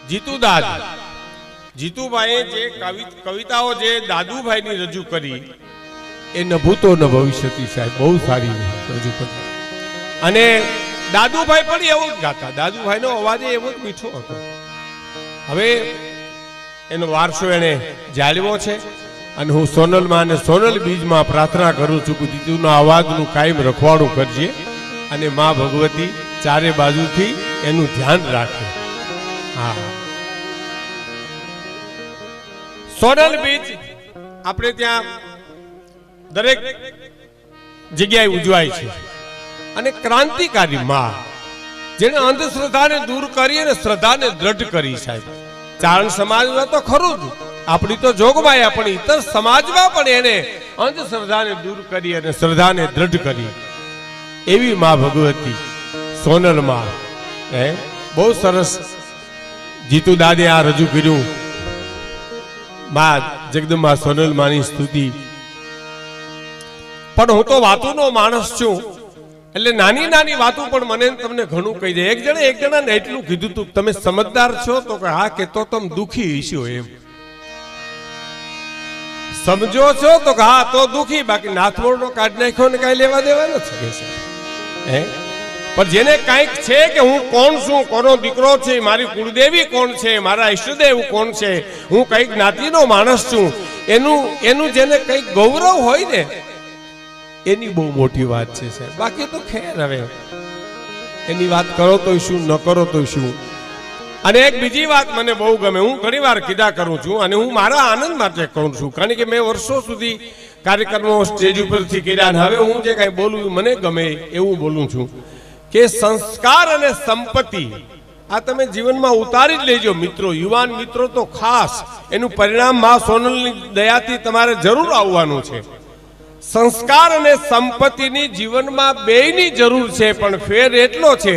જીતુદાદ જીતુભાઈએ જે કવિતાઓ જે દાદુભાઈની રજૂ કરી એ ન ભૂતો ન ભવિષ્યથી સાહેબ બહુ સારી રજૂ કરી. અને દાદુભાઈ પણ એવું જ ગાતા. દાદુભાઈનો અવાજ એવો જ મીઠો હતો. હવે એનો વારસો એને જાળવ્યો છે અને હું સોનલમાં અને સોનલ બીજમાં પ્રાર્થના કરું છું કે જીતુના અવાજનું કાયમ રખવાડું કરજે અને માં ભગવતી ચારે બાજુથી એનું ધ્યાન રાખે. હા, સોનલ બીજ આપણે ત્યાં દરેક જગ્યાએ ઉજવાય છે અને ક્રાંતિકારી માં જેને અંધશ્રદ્ધાને દૂર કરી અને શ્રદ્ધાને દ્રઢ કરી. સાહેબ ચારણ સમાજમાં તો ખરું જ, આપણી તો જોગમાયા, પણ ઇતર સમાજમાં પણ એને અંધશ્રદ્ધાને દૂર કરી અને શ્રદ્ધાને દ્રઢ કરી એવી માં ભગવતી સોનલ માં. બહુ સરસ જીતુ દાદે આ રજૂ કર્યું. માં જગદંબા સોનલ માની સ્તુતિ. પણ હું તો વાતોનો માણસ છું એટલે નાની નાની વાતો પણ મને તમને ઘણું કહી દે. એક જણાને એટલું કીધું તું તમે સમજદાર છો તો કે હા, કે તો તમે દુખી છો એમ સમજો છો તો કે હા તો દુખી, બાકી નાથમોડનો કાઢ નાખ્યો ને કઈ લેવા દેવા નથી. પણ જેને કઈક છે કે હું કોણ છું, કોનો દીકરો છે, મારી કુળદેવી કોણ છે, મારા ઈષ્ટદેવ કોણ છે, હું કઈક જ્ઞાતિનો માણસ છું, એનું જેને કઈક ગૌરવ હોય ને એની બહુ મોટી વાત છે સાહેબ. બાકી તો ખેર હવે એની વાત કરો તો શું, ન કરો તો શું. અને એક બીજી વાત મને બહુ ગમે, હું ઘણી વાર કીધા કરું છું અને હું મારા આનંદ માટે કરું છું, કારણ કે મેં વર્ષો સુધી કાર્યક્રમો સ્ટેજ ઉપરથી કર્યા અને હવે હું જે કાંઈ બોલું મને ગમે એવું બોલું છું કે સંસ્કાર અને સંપત્તિ આ તમે જીવનમાં ઉતારી જ લેજો મિત્રો. યુવાન મિત્રો તો ખાસ એનું પરિણામ માં સોનલની દયાથી તમારે જરૂર આવવાનું છે. સંસ્કાર અને સંપત્તિની જીવનમાં બેયની જરૂર છે, પણ ફેર એટલો છે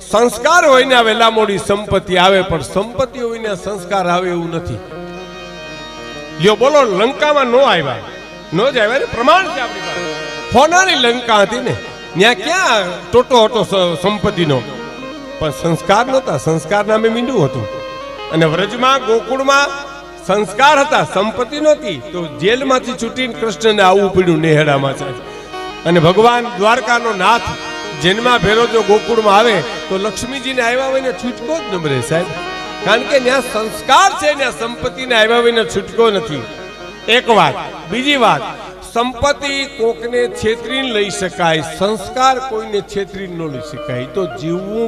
સંસ્કાર હોય ને વહેલા મોડી સંપત્તિ આવે, પણ સંપત્તિ હોય ને સંસ્કાર આવે એવું નથી. લ્યો બોલો, લંકામાં નો આવ્યા, નો જ આવ્યા ને પ્રમાણ છે આપણી પાસે. ફોનાની લંકા હતી ને, ત્યાં ક્યાં ટોટો હતો સંપત્તિનો, પણ સંસ્કાર નહોતા. સંસ્કાર નામે મીંડું હતું. અને વ્રજમાં ગોકુળમાં સંસ્કાર હતા, સંપત્તિ નહોતી. તો જેલમાંથી છૂટીને કૃષ્ણને આવવું પડ્યું નેહડામાં સાહેબ. અને ભગવાન દ્વારકાનો નાથ જેનમાં ભેરો જો ગોકુળમાં આવે તો લક્ષ્મીજીને આવ્યા હોય ને છૂટકો જ ન મળે સાહેબ, કારણ કે ત્યાં સંસ્કાર છે, ત્યાં સંપત્તિને આવ્યા હોય ને છૂટકો નથી. એક વાત. બીજી વાત, સંપત્તિ કોકને છેતરીને લઈ શકાય, સંસ્કાર કોઈને છેતરીને ન લઈ શકાય. તો જીવવું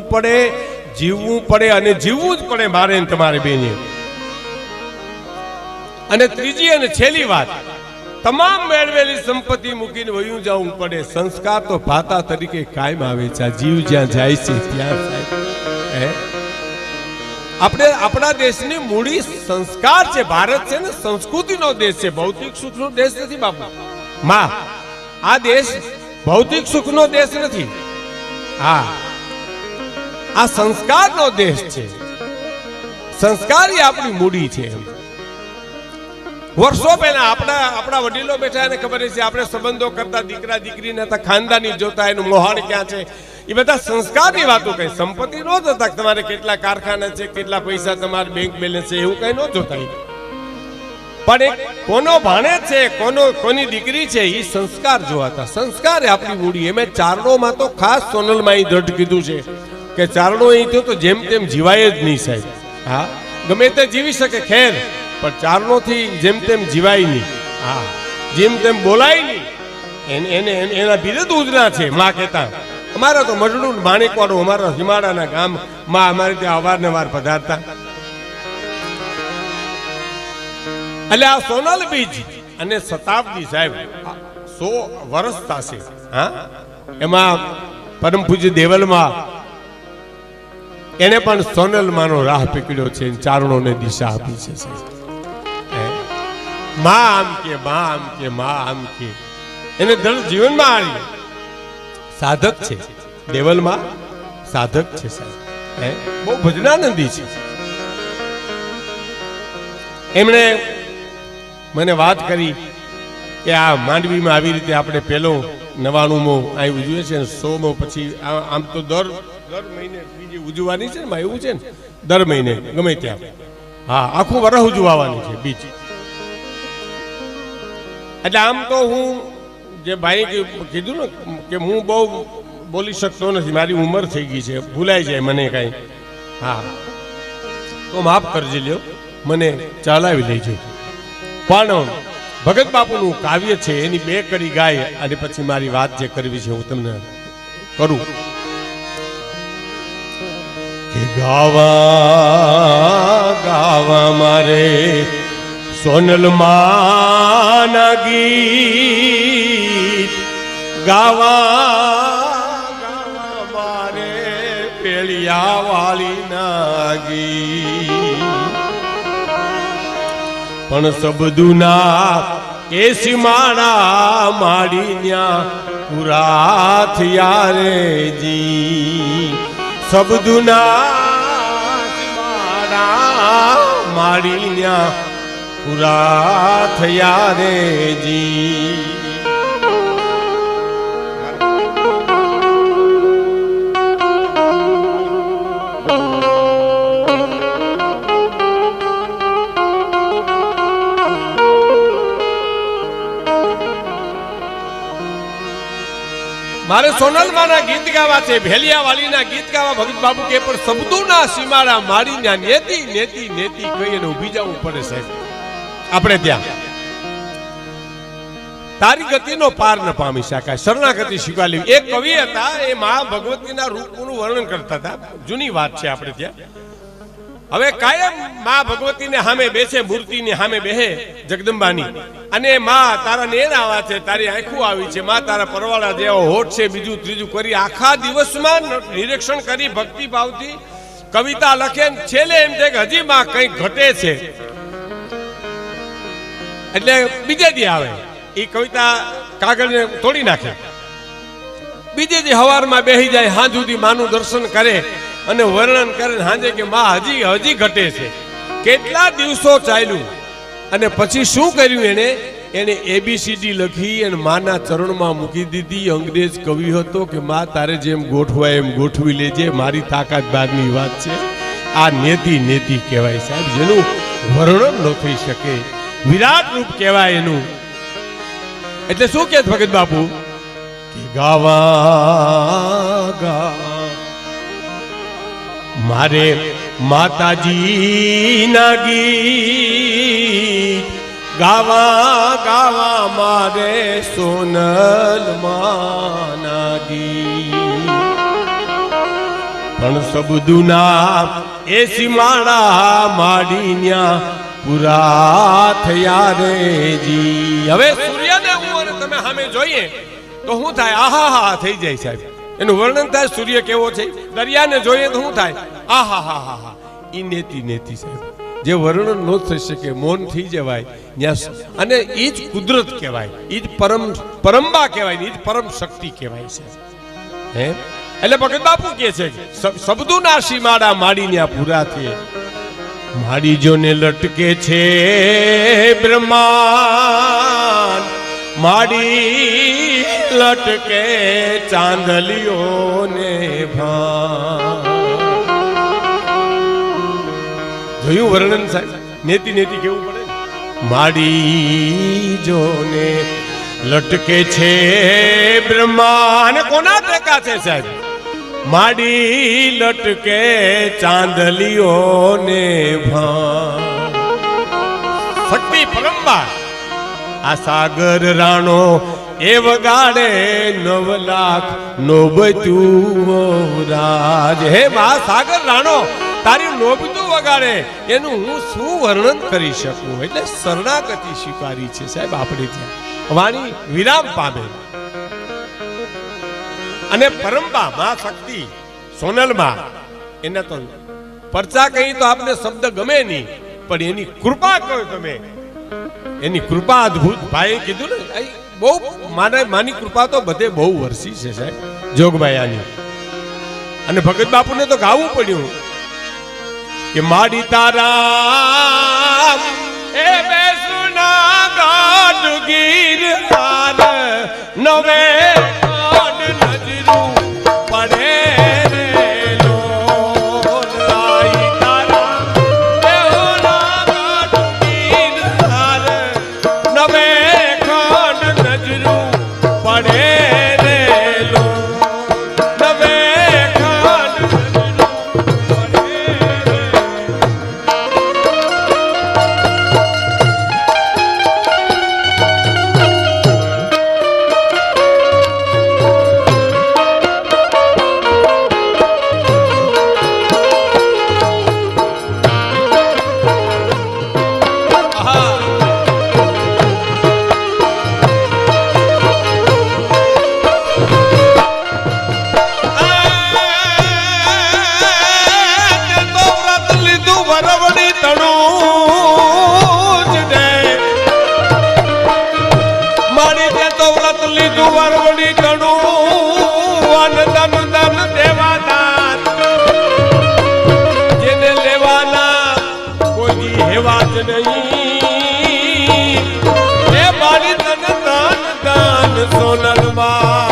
પડે અને જીવવું જ પડે મારે ને તમારે બેને. અને ત્રીજી અને છેલ્લી વાત, તમામ મેળવેલી સંપત્તિ મૂકીને વયું જવું પડે. સંસ્કાર તો ભાતા તરીકે કાયમ આવે છે. જીવ જ્યાં જાય છે ત્યાં સાહેબ. આપણે આપણા દેશની મૂડી સંસ્કાર છે. ભારત છે ને સંસ્કૃતિનો દેશ છે, ભૌતિક સુખનો દેશ નથી બાપુ. માં આ દેશ ભૌતિક સુખનો દેશ નથી. હા, આ સંસ્કારનો દેશ છે. સંસ્કાર એ આપણી મૂડી છે. વર્ષો પહેલા આપણા વડીલો બેઠા એને ખબર છે, આપણે સંબંધો કરતા, દીકરા દીકરીને હતા, ખાનદાની જોતા, એનું મોહાડ ક્યાં છે, એ બધા સંસ્કારની વાતો કહે. સંપત્તિ ન જોતા તમારે કેટલા કારખાના છે, કેટલા પૈસા તમારે બેંક બેલેન્સ છે, એવું કઈ ન જોતા. પણ એક કોનો ભાણે છે, કોની દીકરી છે, એ સંસ્કાર જોવાતા. સંસ્કાર એ આપણી મૂડી. એમ ચારણોમાં તો ખાસ સોનલમાં એ દ્રઢ કીધું છે કે ચારણો એ તો જેમ તેમ જીવાય જ નહીં સાહેબ. હા, ગમે તે જીવી શકે ખેર, પણ ચારણોથી જેમ તેમ જીવાય નહીં. હા, જેમ તેમ બોલાય નહીં. એના બિરદ ઉજના છે. માં કહેતા અમારા તો મજડું માણેકવાડું, અમારા હિમાડાના ગામ માં અમારે ત્યાં અવારનવાર પધારતા. એટલે આ સોનલ બીજ અને શતાબ્દી સાહેબ 100 વર્ષ થશે. હા, એમાં પરમ પૂજ્ય દેવલમાં એને પણ સોનલ માનો રાહ પકડ્યો છે, ચારણોને દિશા આપી છે સાહેબ. માં આમ કે, માં આમ કે, માં આમ કે, એને દળ જીવનમાં આવી સાધક છે. દેવલમાં સાધક છે સાહેબ. બહુ ભજનાનંદી છે. એમણે મને વાત કરી કે આ માંડવીમાં આવી રીતે આપણે પેલો 99મો અહીં ઉજવે છે, 100મો પછી આમ તો દર મહિને બીજી ઉજવવાની છે ને, એવું છે ને દર મહિને ગમે ત્યાં. હા, આખું વરહ ઉજવવાની છે બીજ. એટલે આમ તો હું જે ભાઈ કીધું ને કે હું બહુ બોલી શકતો નથી, મારી ઉંમર થઈ ગઈ છે, ભૂલાઈ જાય મને કાંઈ. હા, તો માફ કરજે લ્યો, મને ચાલાવી લેજો. પણ ભગત બાપુનું કાવ્ય છે એની બે કડી ગાય અને પછી મારી વાત જે કરવી છે હું તમને કરું. કે ગાવા ગાવા મારે સોનલ માના ગીત, ગાવા ગાવા મારે પેલિયા વાળી ના ગીત. પણ સબદુના કેસી માળા માડી ન્યા પૂરા થયા રે જી. સબદુના માળા માડી ન્યા પૂરા થયા રે જી. મારે સોનલમાના ગીત ગાવા છે, ભેલિયાવાળીના ગીત ગાવા. ભગત બાપુ કે પણ શબ્દોના સીમાડા મારી ના નેતી નેતી નેતી કહીને ઊભી જવું પડે સાહેબ આપણે ત્યાં. તારી ગતિનો પાર ન પામી શકાય, શરણાગતિ સ્વીકાર લેવી. એક કવિ હતા, એ મા ભગવતીના રૂપનું વર્ણન કરતા હતા. જૂની વાત છે આપણે ત્યાં. હવે કાયમ મા ભગવતીને સામે બેસે, મૂર્તિને સામે બેહે જગદંબાની, અને માં તારા નેણ આવા છે, તારી આંખું આવી છે, માં તારા પરવાળા જેવો હોઠ છે, બીજું ત્રીજું કરી આખા દિવસમાં નિરીક્ષણ કરી ભક્તિ ભાવથી કવિતા લખે. છેલ્લે એમ છે કે હજી માં કંઈક ઘટે છે, એટલે બીજે દી આવે એ કવિતા કાગળને તોડી નાખે. બીજે દી હવારમાં બેહી જાય, હાંજ સુધી માનું દર્શન કરે અને વર્ણન કરે હાંજે કે માં હજી ઘટે છે. કેટલા દિવસો ચાલ્યું અને પછી શું કર્યું એને એબીસીડી લખી અને માના ચરણમાં મૂકી દીધી. અંગ્રેજ કવિ હતો કે માં તારે જેમ ગોઠવાય એમ ગોઠવી લેજે, મારી તાકાત બહારની વાત છે. આ નેતિ નેતિ કહેવાય સાહેબ, જેનું વર્ણન ન થઈ શકે, વિરાટ રૂપ કહેવાય એનું. એટલે શું કે ભગત બાપુ કે ગાવા ગા મારે માતાજી ના ગીત, ગાવા ગાવા મારે સોનલ માના ગીત. પણ સબદુના એસી માળા માડી ન્યા પૂરા થયા રે જી. હવે સૂર્યને હું અને તમે સામે જોઈએ તો શું થાય? આહા હા થઈ જાય સાહેબ, એનું વર્ણન થાય. સૂર્ય કેવો છે, દરિયાને જોઈએ તો શું થાય? આહા હા હા હા. ઈ નેતિ નેતિ સાહેબ, જે વર્ણન ન થઈ શકે, મૌન થઈ જવાય અને ઈ જ કુદરત કહેવાય, ઈ જ પરંબા કહેવાય, ઈ જ પરમ શક્તિ કહેવાય છે. હે એટલે ભગત બાપુ કહે છે શબ્દોના સીમાડા માડીને આ પૂરા થયે. માડી જોને લટકે છે બ્રહ્માંડ, માડી લટકે ચાંદલિયોને ભાન. જોયું વર્ણન સાહેબ? નેતિ નેતિ કેવું પડે. માડી જોને લટકે છે બ્રહ્માંડ, કોના ટેકા છે સાહેબ? માડી લટકે ચાંદલિયોને ભાન. શક્તિ પરંબા આ સાગર રાણો એ વગાડે 9 લાખ નોબતું રાજ. હે મા સાગર રાણો તારી નોબતું વગાડે, એનું હું શું વર્ણન કરી શકું? એટલે શરણાગતિ સ્વીકારી છે સાહેબ આપણે ત્યાં. વાણી વિરામ પામે અને પરંબા માં શક્તિ સોનલમાં એના તો પરચા કહી તો આપને શબ્દ ગમે નહીં, પણ એની કૃપા કહો તમે, એની કૃપા અદ્ભુત. ભાઈ કીધું ને બહુ માની કૃપા તો બધે બહુ વરસી છે સાહેબ જોગભાઈ. અને ભગત બાપુને તો ગાવું પડ્યું કે માડી તારા એ બેસુના ગાઢ ગીર હાર નવે નજરું પડે રે લો. વરવડી તણું જ દે મારી તે તો વ્રત લીધું વરવડી તણું ધન ધન દેવાદાન જેને લેવાના કોઈ હેવા જ નહીં એ મારી ધન ધન ધન સોનલમાં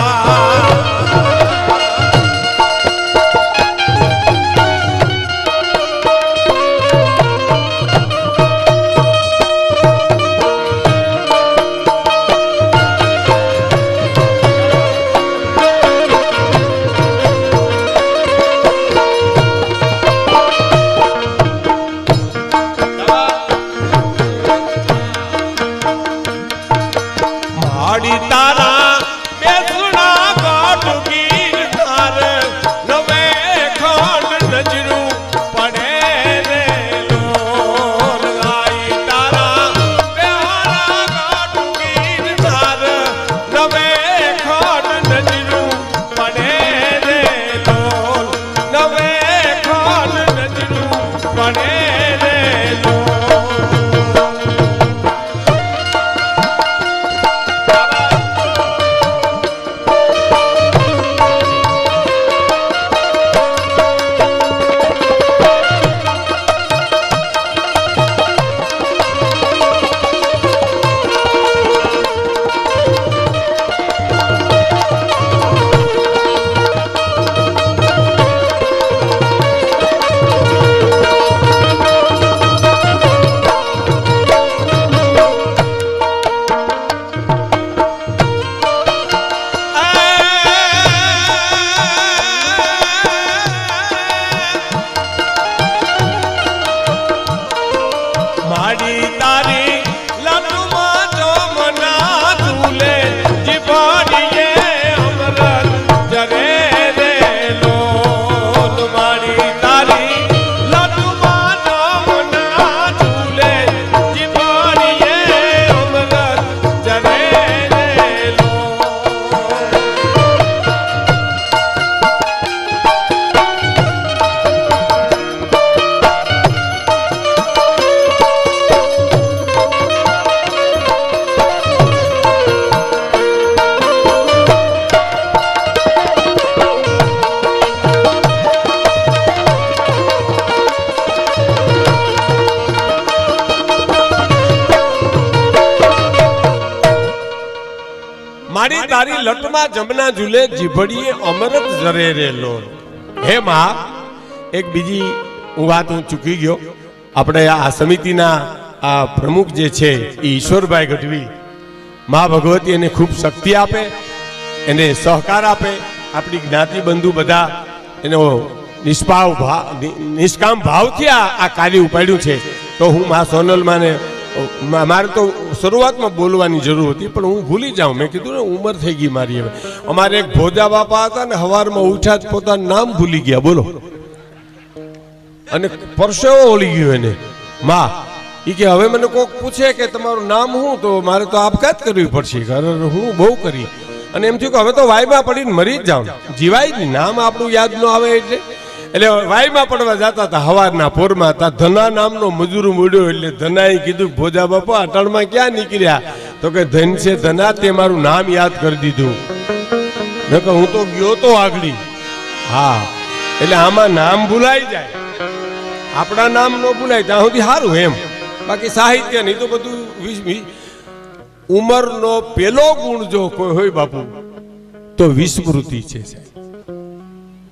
મારી તારી લટમાં જમના ઝૂલે જીભડીએ અમરત જરે રે લોલ હે માં એક બીજી વાત હું ચૂકી ગયો આપણે આ સમિતિના આ પ્રમુખ જે છે એ ઈશ્વરભાઈ ગઢવી માં ભગવતી એને ખૂબ શક્તિ આપે એને સહકાર આપે આપણી જ્ઞાતિ બંધુ બધા એનો નિષ્કામ ભાવથી આ કાર્ય ઉપાડ્યું છે તો હું માં સોનલમાને મારે તો શરૂઆતમાં બોલવાની જરૂર હતી પણ હું ભૂલી જાઉં મેં કીધું ને ઉંમર થઈ ગઈ મારી હવે અમારે એક ભોજા બાપા હતા ને સવારમાં ઉઠ્યા જ પોતાનું નામ ભૂલી ગયા બોલો અને પરસેવો ઓળી ગયો એને માં એ કે હવે મને કોક પૂછે કે તમારું નામ શું તો મારે તો આપઘાત કરવી પડશે હું બહુ કરી અને એમ થયું કે હવે તો વાયમાં પડીને મરી જ જાઉં જીવાય જ નહીં નામ આપણું યાદ ન આવે એટલે વાયમાં પડવા જતા હતા હવારના પોરમાં હતા ધના નામનો મજૂર મળ્યો એટલે ધનાએ કીધું ભોજા બાપા અટણમાં ક્યાં નીકળ્યા તો કે ધન છે ધના તે મારું નામ યાદ કરી દીધું મેં કહું હું તો ગયો તો આગળી હા એટલે આમાં નામ ભૂલાઈ જાય આપણા નામ ન ભૂલાય ત્યાં સુધી સારું એમ બાકી સાહિત્ય નહીં તો બધું ઉંમરનો પેલો ગુણ જો કોઈ હોય બાપુ તો વિસ્મૃતિ છે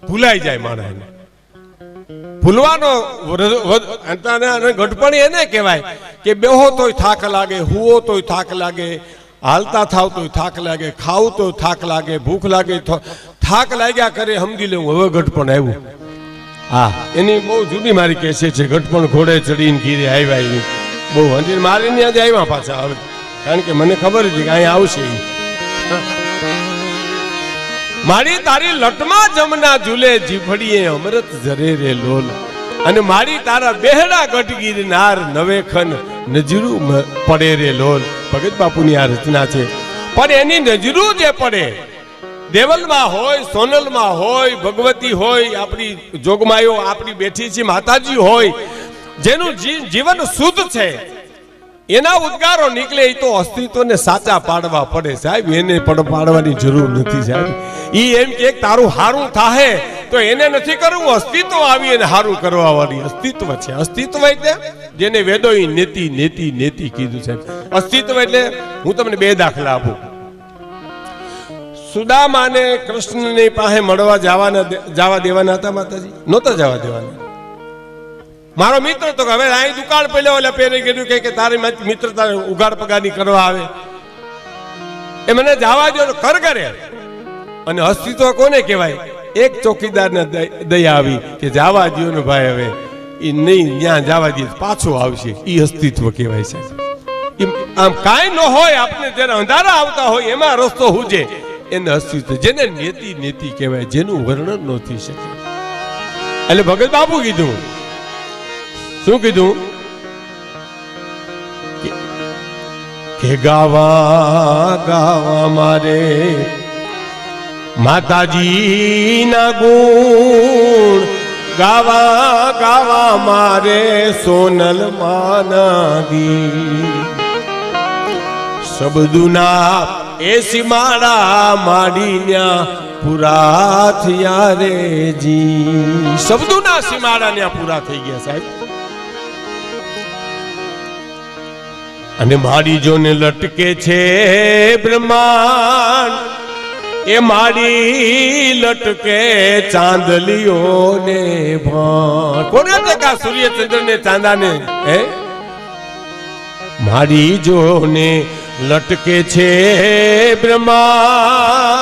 ભૂલાઈ જાય માણસને ભૂલવાનો ઘટપણ એને કહેવાય કે બેહો તોય થાક લાગે હુવો તોય થાક લાગે હાલતા થાવ તોય થાક લાગે ખાવ તો થાક લાગે ભૂખ લાગે થાક લાગ્યા કરે સમજી લેવું હવે ઘટપણ આવ્યું હા એની બહુ જુદી મારી કેસે છે ઘટપણ ઘોડે ચડીને ઘીરે આવ્યા એની બહુ હજી મારી ત્યાં જ આવ્યા પાછા હવે કારણ કે મને ખબર હતી કે અહીંયા આવશે મારી તારી લટમાં જમના ઝૂલે જીભડીએ અમૃત જરે રે લોલ અને મારી તારા બેહડા ગઢ ગિરનાર નવેખન નજરું પડે રે લોલ ભગત બાપુની આ રચના છે પણ એની નજરું જે પડે દેવલમાં હોય સોનલમાં હોય ભગવતી હોય આપણી જોગમાયો આપણી બેઠી છે માતાજી હોય જેનું જીવન શુદ્ધ છે એના ઉદ્ગારો નીકળે એ તો અસ્તિત્વને સાચા પાડવા પડે સાહેબ, એને પણ પાડવાની જરૂર નથી સાહેબ. ઈ એમ કે તારું હારું થાહે તો એને નથી કરવું, અસ્તિત્વ આવી એને હારું કરવા વાળી અસ્તિત્વ છે. અસ્તિત્વ એટલે જેને વેદોએ નેતિ નેતિ નેતિ કીધું સાહેબ. અસ્તિત્વ એટલે હું તમને બે દાખલા આપું. સુદામાને કૃષ્ણની પાસે મળવા જવા દેવાના હતા માતાજી? નહોતા જવા દેવાના. મારો મિત્ર તો હવે અહીં દુકાળ પેલો એટલે પહેરી ગયું કે તારી મિત્રતા ઉગાડ પગારની કરવા આવે એ મને જવા દો કર કરે. અને અસ્તિત્વ કોને કહેવાય? એક ચોકીદારને દયા આવી કે જવા દો ને ભાઈ, હવે એ નહીં ત્યાં જવા દે પાછો આવશે. એ અસ્તિત્વ કહેવાય છે. આમ કાંઈ ન હોય આપણે જ્યારે અંધારા આવતા હોય એમાં રસ્તો હુજે એને અસ્તિત્વ, જેને નેતિ નેતિ કહેવાય, જેનું વર્ણન ન થઈ શકે. એટલે ભગત બાપુ કીધું, શું કીધું કે ગાવા ગાવા મારે માતાજી ના ગુણ, ગાવા ગાવા મારે સોનલ માનદી, શબ્દુના એ સીમાડા માડીન્યા પૂરા થયા રે જી. શબ્દોના સીમાડા ત્યાં પૂરા થઈ ગયા સાહેબ. અને માડી જોને લટકે છે બ્રહ્માંડ, એ માડી લટકે ચાંદલીઓને ભાણ. કોને ટકા સૂર્ય ચંદ્ર ને ચાંદાને? હે માડી જોને લટકે છે બ્રહ્માંડ,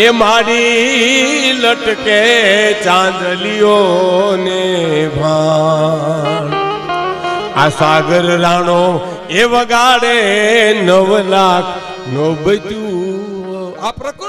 એ માડી લટકે ચાંદલીઓને ભાણ. આ સાગર રાણો એ વગાડે 9 લાખ નો બધું. આ પ્રકૃતિ